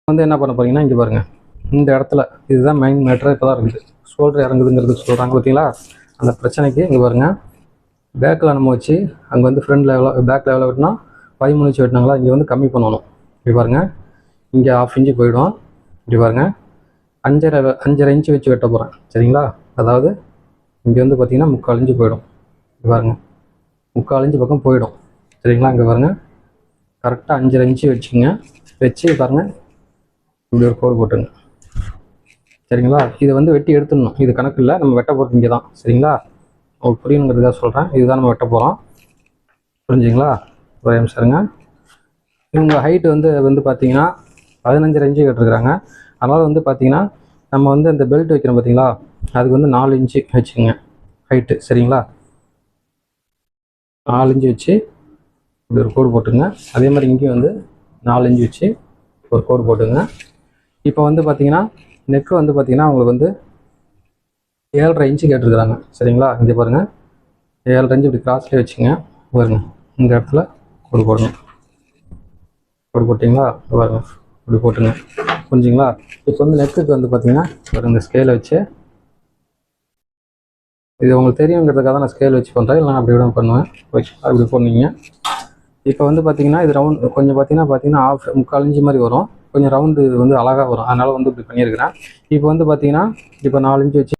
வந்து என்ன பண்ண போறீங்கன்னா இங்கே பாருங்கள், இந்த இடத்துல இதுதான் மெயின் மேட்ரு. இப்போ தான் இருக்குது ஷோல்டர் இறங்குதுங்கிறது சொல்கிறாங்க பார்த்தீங்களா. அந்த பிரச்சனைக்கு இங்கே பாருங்கள், பேக்கில் நம்ம வச்சு அங்கே வந்து ஃப்ரண்ட் லெவலில் பேக் லெவலில் வெட்டினா 13 இன்ச்சு வெட்டினாங்களா, இங்கே வந்து கம்மி பண்ணணும். இப்படி பாருங்கள், இங்கே 1/2 இன்ச்சு போயிடும். இப்படி பாருங்கள், 5.5 இன்ச்சு வச்சு வெட்ட போகிறேன் சரிங்களா. அதாவது இங்கே வந்து பார்த்திங்கன்னா 3/4 இன்ச்சு போயிடும். இப்படி பாருங்கள், 3/4 இன்ச்சு பக்கம் போயிடும் சரிங்களா. இங்கே பாருங்கள், கரெக்டாக 5.5 இன்ச்சு வச்சுக்கோங்க. வச்சு பாருங்கள், இப்படி ஒரு கோடு போட்டுங்க சரிங்களா. இதை வந்து வெட்டி எடுத்துடணும், இது கணக்கு இல்லை, நம்ம வெட்ட போகிறது இங்கே தான் சரிங்களா. உங்களுக்கு புரியணுங்கிறதுக்காக சொல்கிறேன். இதுதான் நம்ம வெட்ட போகிறோம், புரிஞ்சுங்களா. ஒரே நிமிஷம் இருங்க. இவங்க ஹைட்டு வந்து பார்த்தீங்கன்னா 15.5 இன்ச்சு கேட்டிருக்கிறாங்க. அதனால் வந்து பார்த்தீங்கன்னா நம்ம வந்து இந்த பெல்ட் வைக்கிறோம் பார்த்தீங்களா, அதுக்கு வந்து 4 இன்ச்சு வச்சுக்கோங்க ஹைட்டு சரிங்களா. 4 இன்ச்சு வச்சு இப்படி ஒரு கோடு போட்டுங்க. அதே மாதிரி இங்கேயும் வந்து 4 இன்ச்சு வச்சு ஒரு கோடு போட்டுங்க. இப்போ வந்து பார்த்தீங்கன்னா நெக்கு வந்து பார்த்தீங்கன்னா உங்களுக்கு வந்து 7.5 இன்ச்சு கேட்டிருக்கிறாங்க சரிங்களா. இங்கே பாருங்கள், 7.5 இன்ச்சு இப்படி கிராஸ்லேயே வச்சுங்க. பாருங்க, இந்த இடத்துல கோடு போடுங்க. கோடு போட்டிங்களா, பாருங்க இப்படி போட்டுங்க, புரிஞ்சுங்களா. இப்போ வந்து நெக்குக்கு வந்து பார்த்தீங்கன்னா பாருங்க, இந்த ஸ்கேலை வச்சு, இது உங்களுக்கு தெரியுங்கிறதுக்காக தான் நான் ஸ்கேல் வச்சு பண்ணுறேன், இல்லை நான் அப்படி விட பண்ணுவேன். ஓகே, அப்படி போனீங்க. இப்போ வந்து பார்த்தீங்கன்னா இது ரவுண்ட் கொஞ்சம் பார்த்தீங்கன்னா 3/4 இன்ச்சு மாதிரி வரும், கொஞ்சம் ரவுண்டு வந்து அழகாக வரும். அதனால் வந்து இப்படி பண்ணியிருக்கிறேன். இப்போ வந்து பார்த்தீங்கன்னா இப்போ 4 இன்ச்சு வச்சு